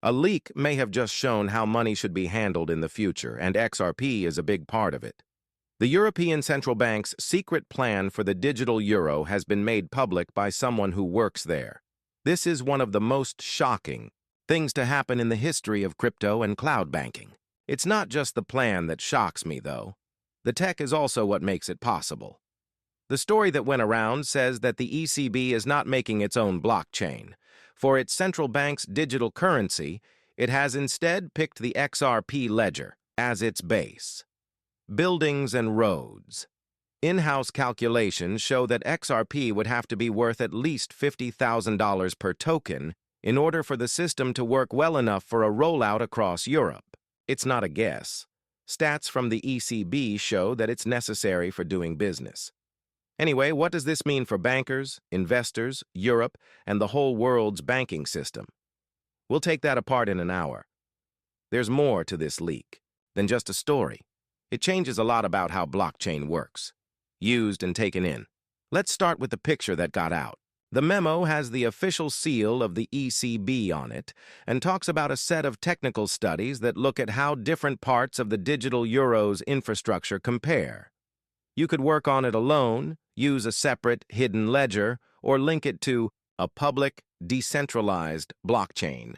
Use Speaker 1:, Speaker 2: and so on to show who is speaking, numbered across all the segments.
Speaker 1: A leak may have just shown how money should be handled in the future, and XRP is a big part of it. The European Central Bank's secret plan for the digital euro has been made public by someone who works there. This is one of the most shocking things to happen in the history of crypto and cloud banking. It's not just the plan that shocks me, though. The tech is also what makes it possible. The story that went around says that the ECB is not making its own blockchain. For its central bank's digital currency, it has instead picked the XRP ledger as its base. Buildings and roads. In-house calculations show that XRP would have to be worth at least $50,000 per token in order for the system to work well enough for a rollout across Europe. It's not a guess. Stats from the ECB show that it's necessary for doing business. Anyway, what does this mean for bankers, investors, Europe, and the whole world's banking system? We'll take that apart in an hour. There's more to this leak than just a story. It changes a lot about how blockchain works, used and taken in. Let's start with the picture that got out. The memo has the official seal of the ECB on it and talks about a set of technical studies that look at how different parts of the digital euro's infrastructure compare. You could work on it alone, use a separate hidden ledger, or link it to a public, decentralized blockchain.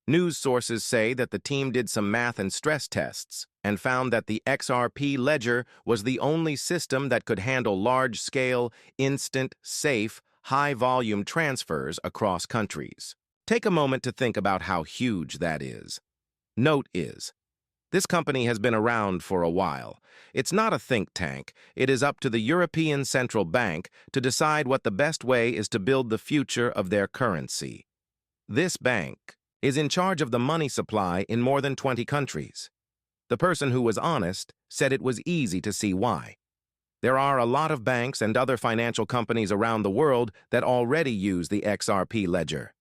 Speaker 1: News sources say that the team did some math and stress tests and found that the XRP ledger was the only system that could handle large-scale, instant, safe, high-volume transfers across countries. Take a moment to think about how huge that is. Note is, this company has been around for a while. It's not a think tank. It is up to the European Central Bank to decide what the best way is to build the future of their currency. This bank is in charge of the money supply in more than 20 countries. The person who was honest said it was easy to see why. There are a lot of banks and other financial companies around the world that already use the XRP ledger.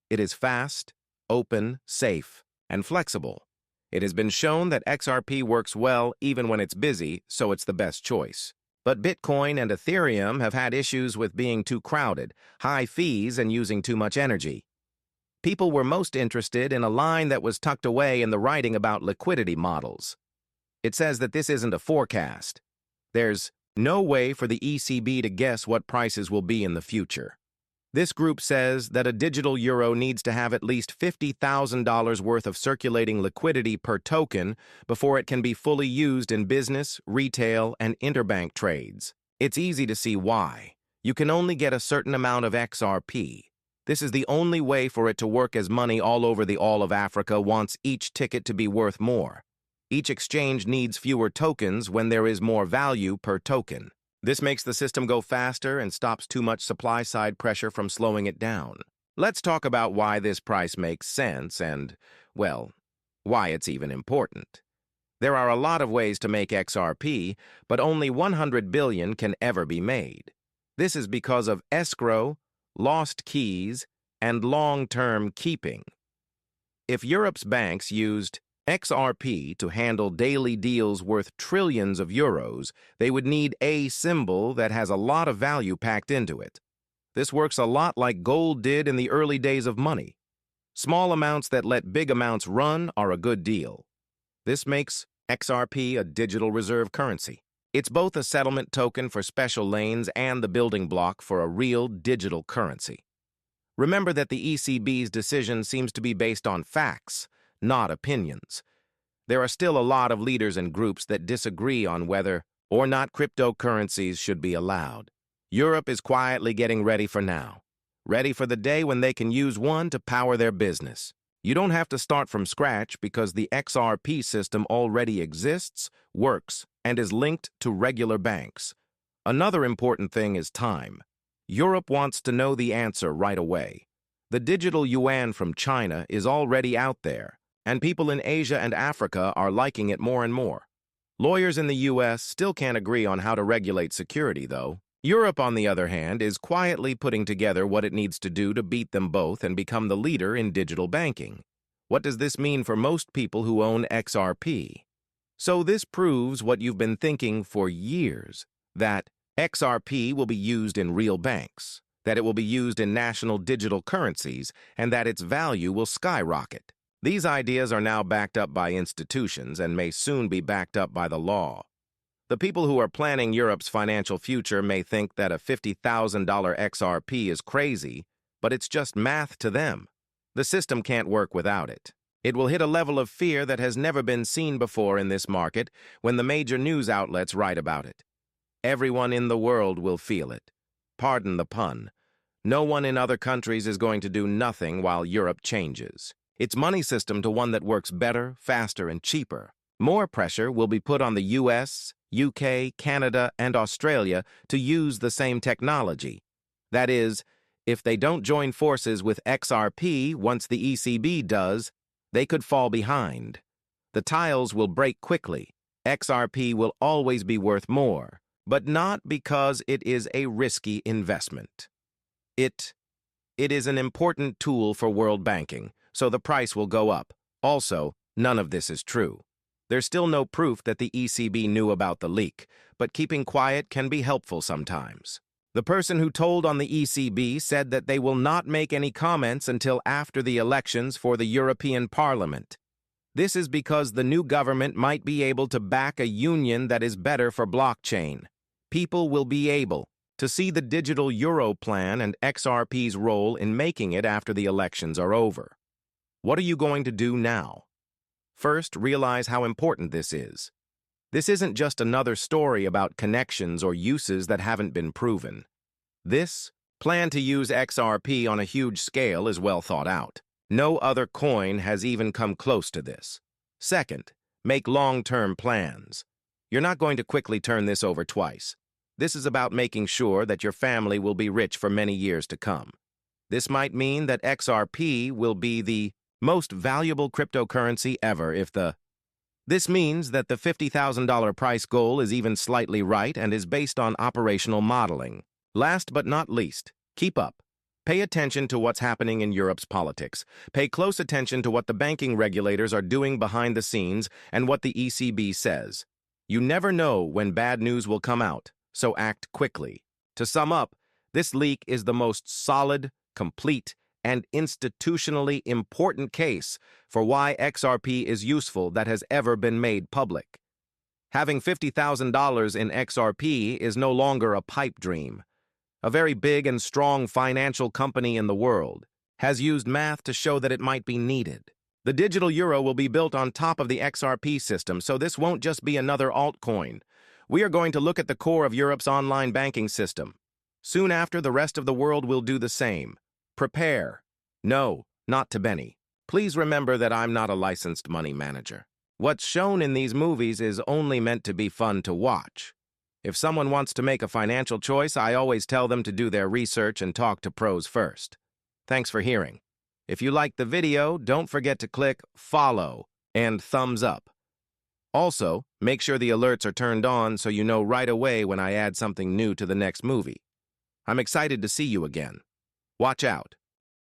Speaker 1: It is fast, open, safe, and flexible. It has been shown that XRP works well even when it's busy, so it's the best choice. But Bitcoin and Ethereum have had issues with being too crowded, high fees, and using too much energy. People were most interested in a line that was tucked away in the writing about liquidity models. It says that this isn't a forecast. There's no way for the ECB to guess what prices will be in the future. This group says that a digital euro needs to have at least $50,000 worth of circulating liquidity per token before it can be fully used in business, retail, and interbank trades. It's easy to see why. You can only get a certain amount of XRP. This is the only way for it to work, as money all over the all of Africa wants each ticket to be worth more. Each exchange needs fewer tokens when there is more value per token. This makes the system go faster and stops too much supply-side pressure from slowing it down. Let's talk about why this price makes sense and, well, why it's even important. There are a lot of ways to make XRP, but only 100 billion can ever be made. This is because of escrow, lost keys, and long-term keeping. If Europe's banks used XRP to handle daily deals worth trillions of euros, they would need a symbol that has a lot of value packed into it. This works a lot like gold did in the early days of money. Small amounts that let big amounts run are a good deal. This makes XRP a digital reserve currency. It's both a settlement token for special lanes and the building block for a real digital currency. Remember that the ECB's decision seems to be based on facts, not opinions. There are still a lot of leaders and groups that disagree on whether or not cryptocurrencies should be allowed. Europe is quietly getting ready for now, ready for the day when they can use one to power their business. You don't have to start from scratch because the XRP system already exists, works, and is linked to regular banks. Another important thing is time. Europe wants to know the answer right away. The digital yuan from China is already out there, and people in Asia and Africa are liking it more and more. Lawyers in the US still can't agree on how to regulate security, though. Europe, on the other hand, is quietly putting together what it needs to do to beat them both and become the leader in digital banking. What does this mean for most people who own XRP? So this proves what you've been thinking for years, that XRP will be used in real banks, that it will be used in national digital currencies, and that its value will skyrocket. These ideas are now backed up by institutions and may soon be backed up by the law. The people who are planning Europe's financial future may think that a $50,000 XRP is crazy, but it's just math to them. The system can't work without it. It will hit a level of fear that has never been seen before in this market when the major news outlets write about it. Everyone in the world will feel it. Pardon the pun. No one in other countries is going to do nothing while Europe changes its money system to one that works better, faster, and cheaper. More pressure will be put on the US, UK, Canada, and Australia to use the same technology. That is, if they don't join forces with XRP once the ECB does, they could fall behind. The tiles will break quickly. XRP will always be worth more, but not because it is a risky investment. It is an important tool for world banking, so the price will go up. Also, none of this is true. There's still no proof that the ECB knew about the leak, but keeping quiet can be helpful sometimes. The person who told on the ECB said that they will not make any comments until after the elections for the European Parliament. This is because the new government might be able to back a union that is better for blockchain. People will be able to see the digital euro plan and XRP's role in making it after the elections are over. What are you going to do now? First, realize how important this is. This isn't just another story about connections or uses that haven't been proven. This plan to use XRP on a huge scale is well thought out. No other coin has even come close to this. Second, make long-term plans. You're not going to quickly turn this over twice. This is about making sure that your family will be rich for many years to come. This might mean that XRP will be the most valuable cryptocurrency ever This means that the $50,000 price goal is even slightly right and is based on operational modeling. Last but not least, keep up. Pay attention to what's happening in Europe's politics. Pay close attention to what the banking regulators are doing behind the scenes and what the ECB says. You never know when bad news will come out, so act quickly. To sum up, this leak is the most solid, complete, and institutionally important case for why XRP is useful that has ever been made public. Having $50,000 in XRP is no longer a pipe dream. A very big and strong financial company in the world has used math to show that it might be needed. The digital euro will be built on top of the XRP system, so this won't just be another altcoin. We are going to look at the core of Europe's online banking system. Soon after, the rest of the world will do the same. Prepare. No, not to Benny. Please remember that I'm not a licensed money manager. What's shown in these movies is only meant to be fun to watch. If someone wants to make a financial choice, I always tell them to do their research and talk to pros first. Thanks for hearing. If you liked the video, don't forget to click follow and thumbs up. Also, make sure the alerts are turned on so you know right away when I add something new to the next movie. I'm excited to see you again. Watch out.